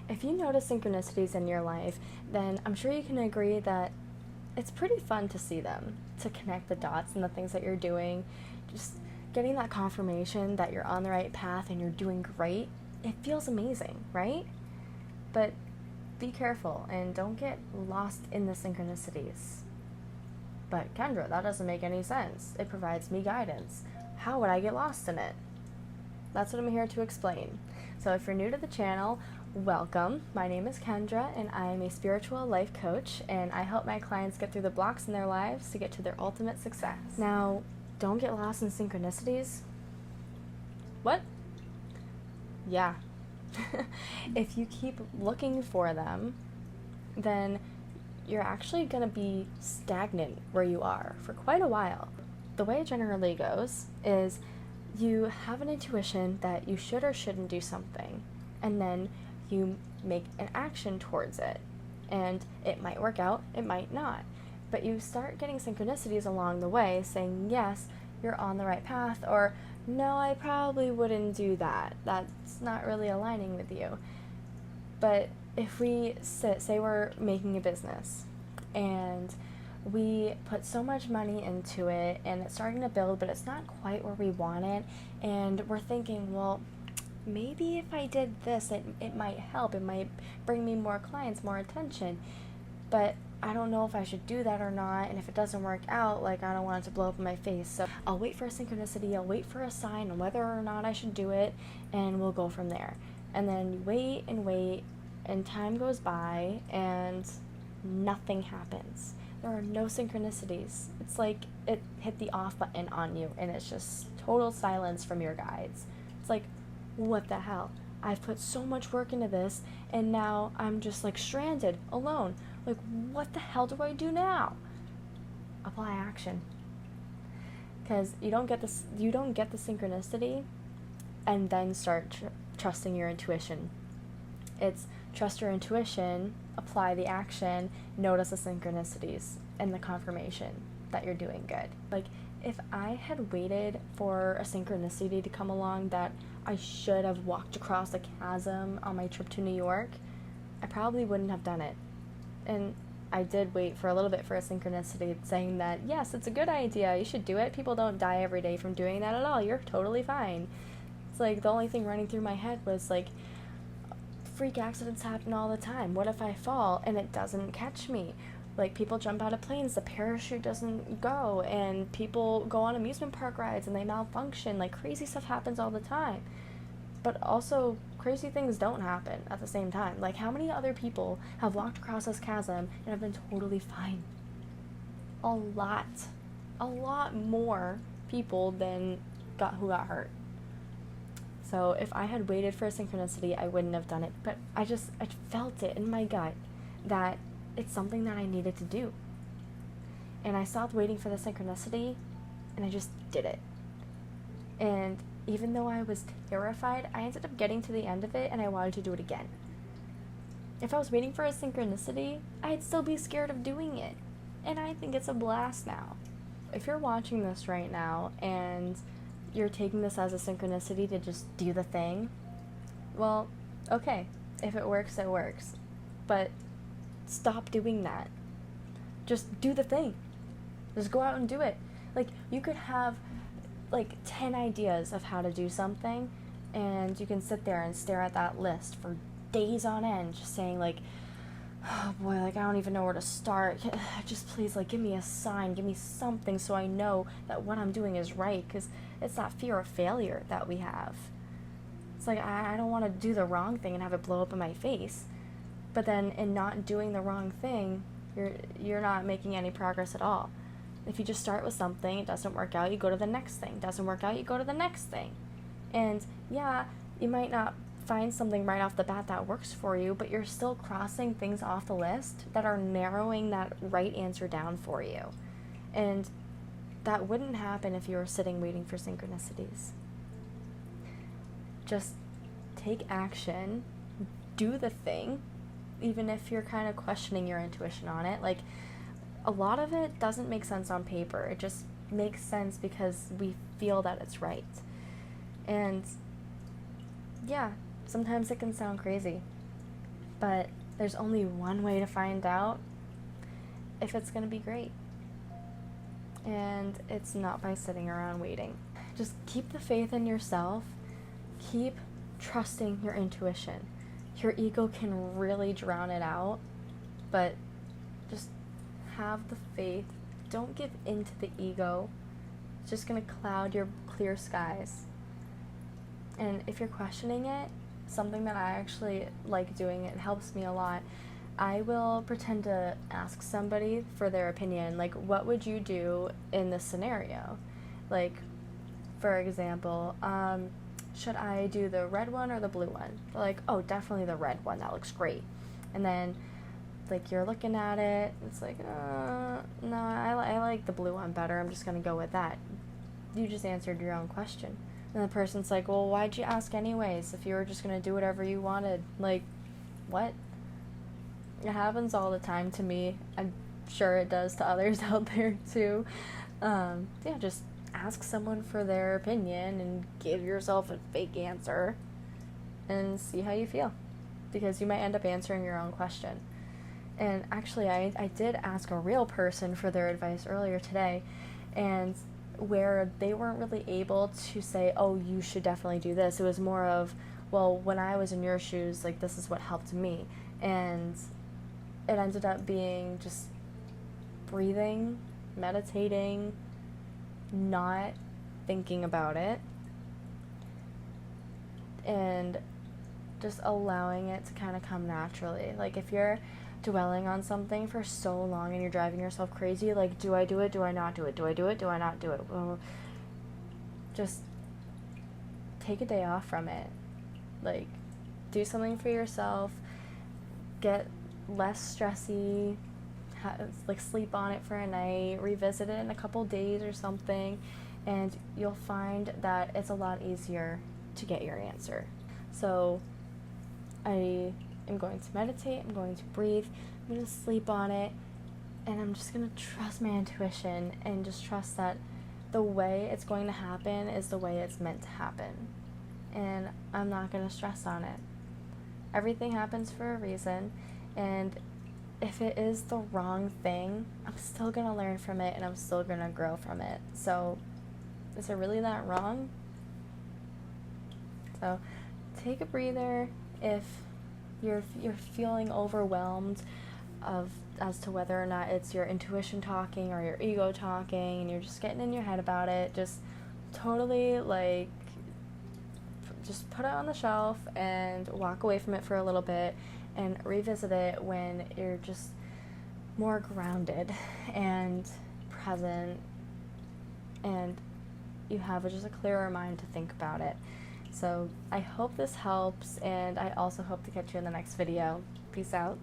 If you notice synchronicities in your life, then I'm sure you can agree that it's pretty fun to see them, to connect the dots and the things that you're doing. Just getting that confirmation that you're on the right path and you're doing great, it feels amazing, right? But be careful and don't get lost in the synchronicities. But Kendra, that doesn't make any sense. It provides me guidance. How would I get lost in it? That's what I'm here to explain. So if you're new to the channel, welcome. My name is Kendra and I am a spiritual life coach, and I help my clients get through the blocks in their lives to get to their ultimate success. Now, don't get lost in synchronicities. What? Yeah. If you keep looking for them, then you're actually going to be stagnant where you are for quite a while. The way it generally goes is you have an intuition that you should or shouldn't do something, and then you make an action towards it. And it might work out, it might not. But you start getting synchronicities along the way saying, yes, you're on the right path, or no, I probably wouldn't do that. That's not really aligning with you. But if we say we're making a business and we put so much money into it and it's starting to build, but it's not quite where we want it, and we're thinking, well, maybe if I did this, it might help, it might bring me more clients, more attention, but I don't know if I should do that or not, and if it doesn't work out, like, I don't want it to blow up in my face, so I'll wait for a synchronicity, I'll wait for a sign on whether or not I should do it, and we'll go from there. And then you wait, and time goes by, and nothing happens. There are no synchronicities. It's like it hit the off button on you, and it's just total silence from your guides. It's like, what the hell? I've put so much work into this, and now I'm just like stranded, alone. Like, what the hell do I do now? Apply action. Because you don't get the synchronicity and then start trusting your intuition. It's trust your intuition, apply the action, notice the synchronicities and the confirmation that you're doing good. Like, if I had waited for a synchronicity to come along that I should have walked across a chasm on my trip to New York, I probably wouldn't have done it. And I did wait for a little bit for a synchronicity saying that, yes, it's a good idea, you should do it. People don't die every day from doing that at all. You're totally fine. It's like the only thing running through my head was like, freak accidents happen all the time. What if I fall and it doesn't catch me? Like, people jump out of planes, the parachute doesn't go, and people go on amusement park rides and they malfunction. Like, crazy stuff happens all the time. But also, crazy things don't happen at the same time. Like, how many other people have walked across this chasm and have been totally fine? A lot more people than who got hurt. So if I had waited for a synchronicity, I wouldn't have done it. But I felt it in my gut that it's something that I needed to do. And I stopped waiting for the synchronicity, and I just did it. And even though I was terrified, I ended up getting to the end of it, and I wanted to do it again. If I was waiting for a synchronicity, I'd still be scared of doing it. And I think it's a blast now. If you're watching this right now, and you're taking this as a synchronicity to just do the thing, well, okay. If it works, it works. But stop doing that. Just do the thing. Just go out and do it. Like, you could have like 10 ideas of how to do something, and you can sit there and stare at that list for days on end, just saying like, oh boy, like, I don't even know where to start. Just please, like, give me a sign, give me something so I know that what I'm doing is right, because it's that fear of failure that we have. It's like, I don't want to do the wrong thing and have it blow up in my face. But then in not doing the wrong thing, you're not making any progress at all. If you just start with something, it doesn't work out, you go to the next thing. Doesn't work out, you go to the next thing. And yeah, you might not find something right off the bat that works for you, but you're still crossing things off the list that are narrowing that right answer down for you. And that wouldn't happen if you were sitting waiting for synchronicities. Just take action, do the thing, even if you're kind of questioning your intuition on it. Like, a lot of it doesn't make sense on paper. It just makes sense because we feel that it's right. And yeah, sometimes it can sound crazy. But there's only one way to find out if it's going to be great. And it's not by sitting around waiting. Just keep the faith in yourself. Keep trusting your intuition. Your ego can really drown it out, but just have the faith. Don't give in to the ego. It's just going to cloud your clear skies. And if you're questioning it, something that I actually like doing, it helps me a lot. I will pretend to ask somebody for their opinion, like, what would you do in this scenario? Like, for example, should I do the red one or the blue one? They're like, oh, definitely the red one, that looks great. And then, like, you're looking at it, it's like, no, I like the blue one better, I'm just gonna go with that. You just answered your own question. And the person's like, well, why'd you ask anyways if you were just gonna do whatever you wanted? Like, what? It happens all the time to me. I'm sure it does to others out there too. Yeah, just ask someone for their opinion and give yourself a fake answer and see how you feel, because you might end up answering your own question. And actually, I did ask a real person for their advice earlier today, and where they weren't really able to say, oh, you should definitely do this. It was more of, well, when I was in your shoes, like, this is what helped me. And it ended up being just breathing, meditating, not thinking about it, and just allowing it to kind of come naturally. Like, if you're dwelling on something for so long and you're driving yourself crazy, like, do I do it? Do I not do it? Do I do it? Do I not do it? Well, just take a day off from it. Like, do something for yourself. Get less stressy. Like, sleep on it for a night. Revisit it in a couple days or something. And you'll find that it's a lot easier to get your answer. So, I am going to meditate, I'm going to breathe, I'm going to sleep on it, and I'm just going to trust my intuition and just trust that the way it's going to happen is the way it's meant to happen. And I'm not going to stress on it. Everything happens for a reason, and if it is the wrong thing, I'm still going to learn from it and I'm still going to grow from it. So, is it really that wrong? So, take a breather. If you're feeling overwhelmed as to whether or not it's your intuition talking or your ego talking, and you're just getting in your head about it, just totally, like, just put it on the shelf and walk away from it for a little bit and revisit it when you're just more grounded and present and you have just a clearer mind to think about it. So I hope this helps, and I also hope to catch you in the next video. Peace out.